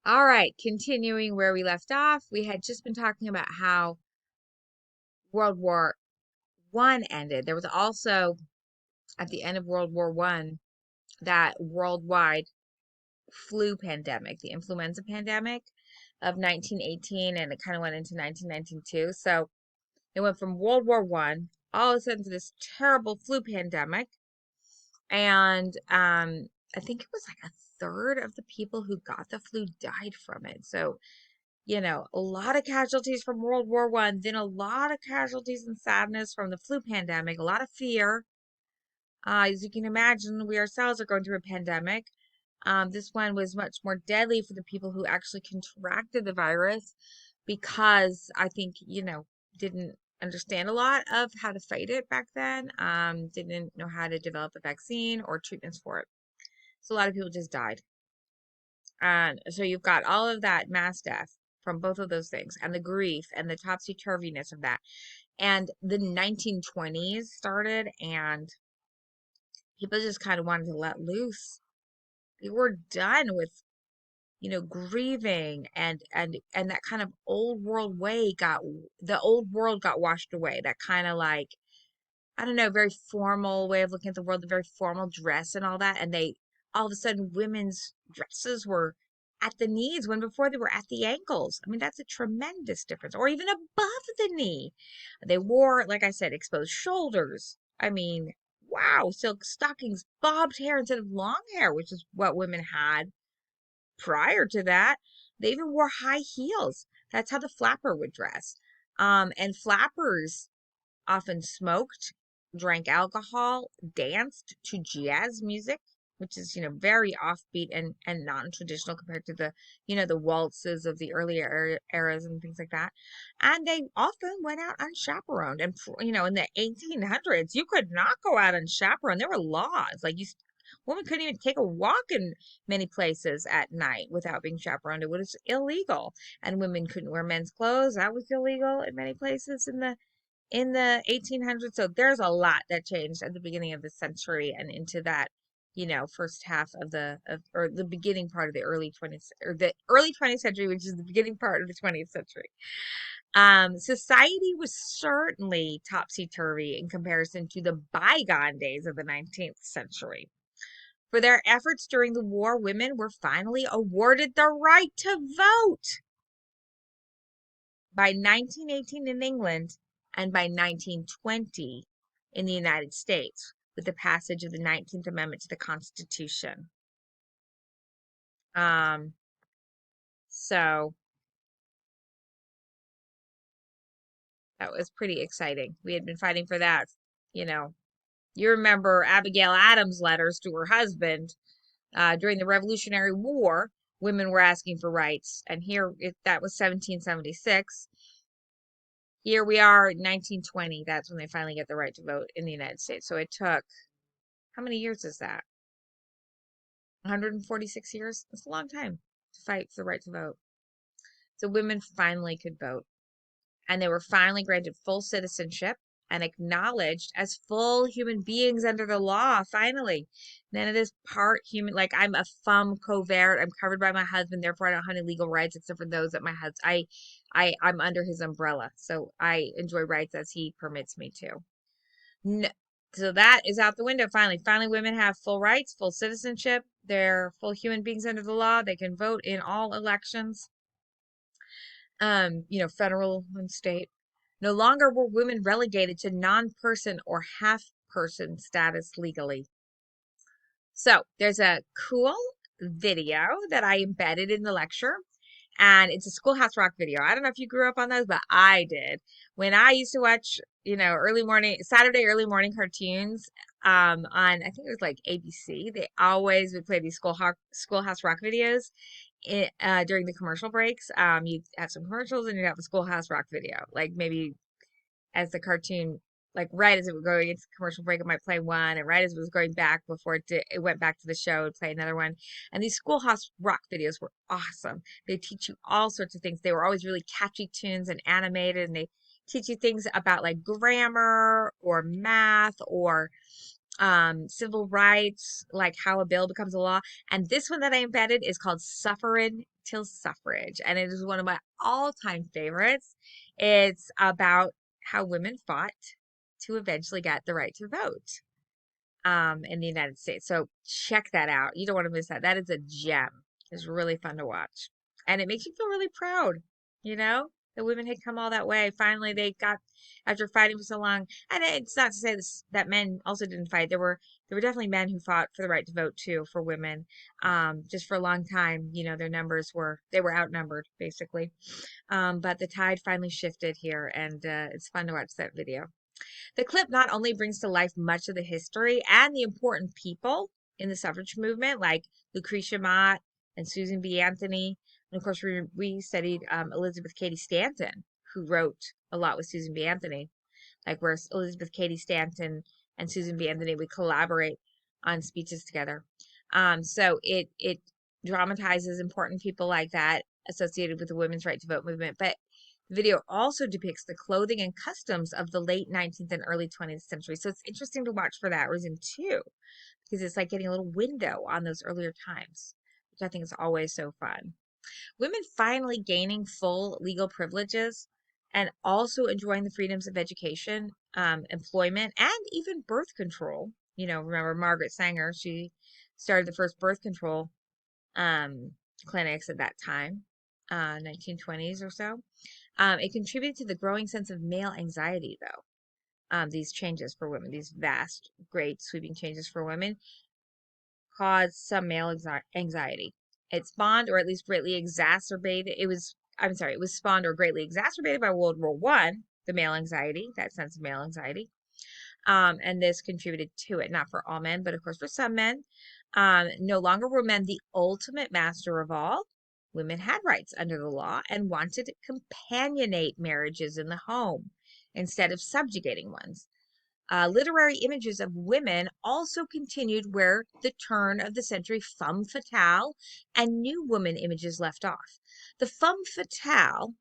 All right, continuing where we left off, we had just been talking about how World War I ended. There was also at the end of World War I that worldwide flu pandemic, the influenza pandemic of 1918, and it kind of went into 1919 too. So it went from World War I all of a sudden to this terrible flu pandemic, and I think it was like a third of the people who got the flu died from it. So a lot of casualties from World War I, then a lot of casualties and sadness from the flu pandemic, a lot of fear. As you can imagine, we ourselves are going through a pandemic. This one was much more deadly for the people who actually contracted the virus because I think, didn't understand a lot of how to fight it back then, didn't know how to develop a vaccine or treatments for it. So a lot of people just died. And so you've got all of that mass death from both of those things, and the grief and the topsy-turviness of that. And the 1920s started, and people just kind of wanted to let loose. They were done with, grieving, and that kind of old world way the old world got washed away. That kind of like, I don't know, very formal way of looking at the world, the very formal dress and all that. And they, all of a sudden, women's dresses were at the knees when before they were at the ankles. I mean, that's a tremendous difference, or even above the knee. They wore, like I said, exposed shoulders. I mean, wow, silk stockings, bobbed hair instead of long hair, which is what women had prior to that. They even wore high heels. That's how the flapper would dress. And flappers often smoked, drank alcohol, danced to jazz music, which is, very offbeat and non-traditional compared to the waltzes of the earlier eras and things like that. And they often went out unchaperoned. And, in the 1800s, you could not go out unchaperoned. There were laws. Like, women couldn't even take a walk in many places at night without being chaperoned. It was illegal. And women couldn't wear men's clothes. That was illegal in many places in the 1800s. So there's a lot that changed at the beginning of the century and into that, first half or the beginning part of the early 20th, or the early 20th century, which is the beginning part of the 20th century. Society was certainly topsy-turvy in comparison to the bygone days of the 19th century. For their efforts during the war, women were finally awarded the right to vote by 1918 in England and by 1920 in the United States with the passage of the 19th Amendment to the Constitution. So that was pretty exciting. We had been fighting for that, you know. You remember Abigail Adams' letters to her husband during the Revolutionary War. Women were asking for rights, and that was 1776. Here we are in 1920. That's when they finally get the right to vote in the United States. So it took, how many years is that? 146 years? That's a long time to fight for the right to vote. So women finally could vote, and they were finally granted full citizenship and acknowledged as full human beings under the law. Finally, none of this part human, like I'm a femme covert, I'm covered by my husband, therefore I don't have any legal rights except for those that my husband, I'm under his umbrella, so I enjoy rights as he permits me to. No, so that is out the window. Finally women have full rights, full citizenship, they're full human beings under the law, they can vote in all elections, federal and state. No longer were women relegated to non-person or half-person status legally. So there's a cool video that I embedded in the lecture, and it's a Schoolhouse Rock video. I don't know if you grew up on those, but I did. When I used to watch, Saturday early morning cartoons, on, I think it was like ABC, they always would play these Schoolhouse Rock videos during the commercial breaks. You'd have some commercials and you'd have a Schoolhouse Rock video. Like maybe as the cartoon, like right as it would go into commercial break, it might play one, and right as it was going back before it went back to the show, it would play another one. And these Schoolhouse Rock videos were awesome. They teach you all sorts of things. They were always really catchy tunes and animated, and they teach you things about like grammar or math or civil rights, like how a bill becomes a law. And this one that I embedded is called Sufferin' till suffrage, and it is one of my all-time favorites. It's about how women fought to eventually get the right to vote in the United States. So check that out. You don't want to miss that. That is a gem. It's really fun to watch. And it makes you feel really proud, you know? The women had come all that way. Finally, they got, after fighting for so long. And it's not to say this, that men also didn't fight. There were definitely men who fought for the right to vote too for women. Just for a long time, you know, their numbers they were outnumbered basically. But the tide finally shifted here, and it's fun to watch that video. The clip not only brings to life much of the history and the important people in the suffrage movement, like Lucretia Mott and Susan B. Anthony, and of course we studied Elizabeth Cady Stanton, who wrote a lot with Susan B. Anthony, like where Elizabeth Cady Stanton and Susan B. Anthony would collaborate on speeches together. So it dramatizes important people like that associated with the women's right to vote movement, but the video also depicts the clothing and customs of the late 19th and early 20th century. So it's interesting to watch for that reason too, because it's like getting a little window on those earlier times, which I think is always so fun. Women finally gaining full legal privileges and also enjoying the freedoms of education, employment, and even birth control. You know, remember Margaret Sanger, she started the first birth control clinics at that time, 1920s or so. It contributed to the growing sense of male anxiety, though. These changes for women, these vast, great, sweeping changes for women, caused some male anxiety. It spawned, or at least greatly exacerbated, it was spawned or greatly exacerbated by World War One, the male anxiety, that sense of male anxiety. And this contributed to it, not for all men, but of course for some men. No longer were men the ultimate master of all. Women had rights under the law and wanted to companionate marriages in the home instead of subjugating ones. Literary images of women also continued where the turn of the century femme fatale and new woman images left off. The femme fatale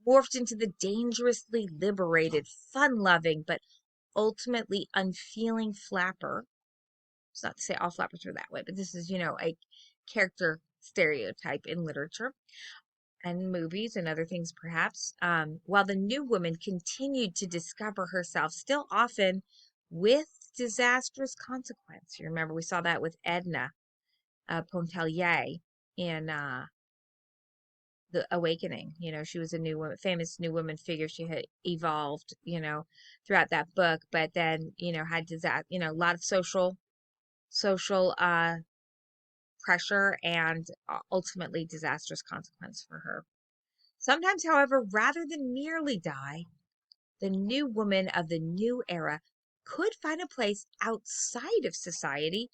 morphed into the dangerously liberated, fun-loving, but ultimately unfeeling flapper. It's not to say all flappers are that way, but this is, you know, a character stereotype in literature and movies and other things perhaps, while the new woman continued to discover herself, still often with disastrous consequence. You remember we saw that with Edna Pontellier in The Awakening. You know, she was a new woman, famous new woman figure. She had evolved, you know, throughout that book, but then, you know, had a lot of social pressure and ultimately disastrous consequence for her. Sometimes, however, rather than merely die, the new woman of the new era could find a place outside of society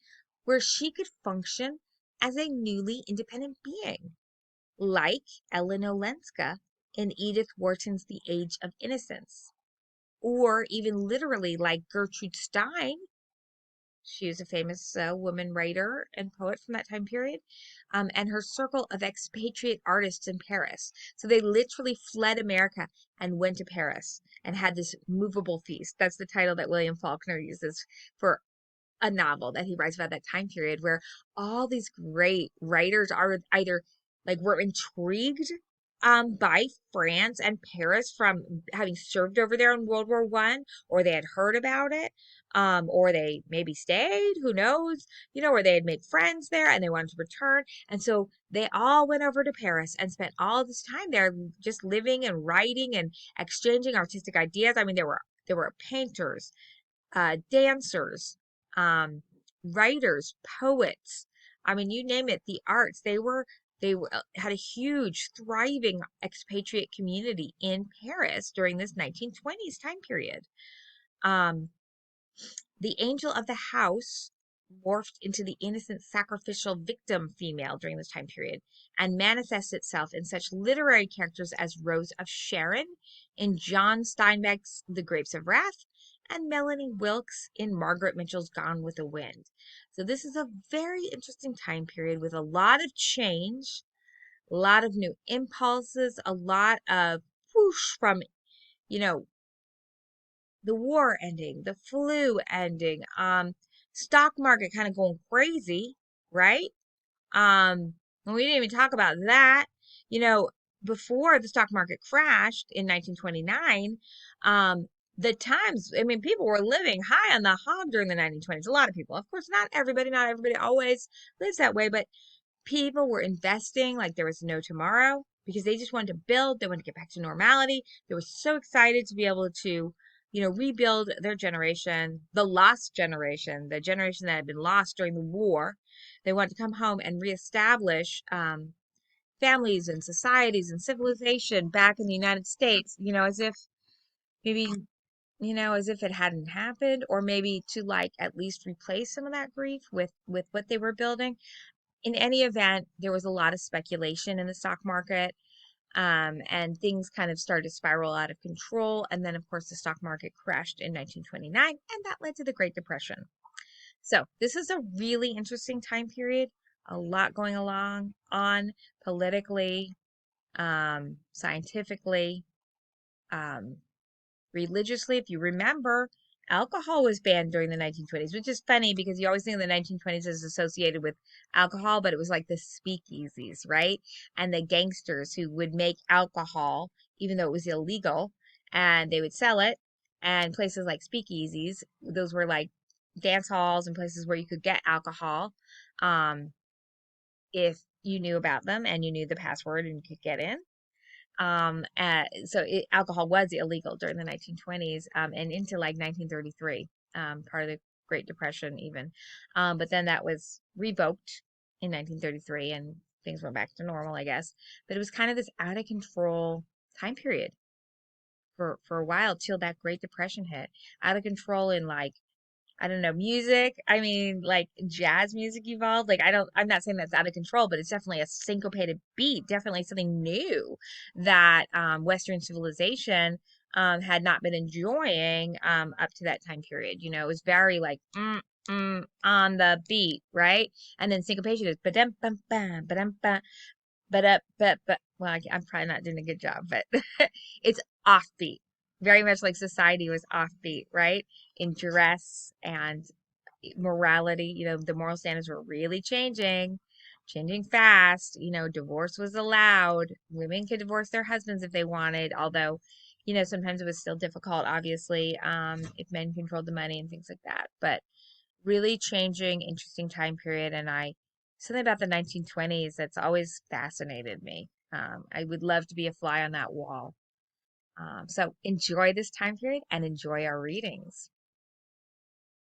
where she could function as a newly independent being, like Ellen Olenska in Edith Wharton's The Age of Innocence, or even literally like Gertrude Stein. She was a famous woman writer and poet from that time period, and her circle of expatriate artists in Paris. So they literally fled America and went to Paris and had this movable feast. That's the title that William Faulkner uses for a novel that he writes about that time period, where all these great writers are either like were intrigued by France and Paris from having served over there in World War One, or they had heard about it, or they maybe stayed, who knows, you know, or they had made friends there and they wanted to return. And so they all went over to Paris and spent all this time there just living and writing and exchanging artistic ideas. I mean, there were painters, dancers, writers, poets. I mean, you name it, the arts. They had a huge, thriving expatriate community in Paris during this 1920s time period. The angel of the house morphed into the innocent sacrificial victim female during this time period and manifests itself in such literary characters as Rose of Sharon in John Steinbeck's The Grapes of Wrath and Melanie Wilkes in Margaret Mitchell's Gone with the Wind. So this is a very interesting time period with a lot of change, a lot of new impulses, a lot of whoosh from, you know, the war ending, the flu ending, stock market kind of going crazy, right? And we didn't even talk about that. you know, before the stock market crashed in 1929, um, the times, I mean, people were living high on the hog during the 1920s. A lot of people, of course, not everybody always lives that way, but people were investing like there was no tomorrow because they just wanted to build. They wanted to get back to normality. They were so excited to be able to, rebuild their generation, the lost generation, the generation that had been lost during the war. They wanted to come home and reestablish families and societies and civilization back in the United States, as if maybe, as if it hadn't happened, or maybe to like at least replace some of that grief with what they were building. In any event, there was a lot of speculation in the stock market, and things kind of started to spiral out of control. And then, of course, the stock market crashed in 1929, and that led to the Great Depression. So this is a really interesting time period. A lot going along on politically, scientifically, um, religiously. If you remember, alcohol was banned during the 1920s, which is funny because you always think of the 1920s as associated with alcohol, but it was like the speakeasies, right? And the gangsters who would make alcohol, even though it was illegal, and they would sell it. And places like speakeasies, those were like dance halls and places where you could get alcohol, um, if you knew about them and you knew the password and you could get in. Alcohol was illegal during the 1920s, and into like 1933, part of the Great Depression even. But then that was revoked in 1933 and things went back to normal, I guess. But it was kind of this out of control time period for a while till that Great Depression hit. Out of control in like, I don't know, music. I mean, like jazz music evolved. I'm not saying that's out of control, but it's definitely a syncopated beat, definitely something new that Western civilization had not been enjoying up to that time period. It was very like on the beat, right? And then syncopation is ba-dum, bum, bum, ba-dum, bum, but well, I'm probably not doing a good job, but it's offbeat, very much like society was offbeat, right? In dress and morality, the moral standards were really changing fast. Divorce was allowed. Women could divorce their husbands if they wanted, although, sometimes it was still difficult, obviously, if men controlled the money and things like that. But really changing, interesting time period. And something about the 1920s that's always fascinated me. I would love to be a fly on that wall. So enjoy this time period and enjoy our readings.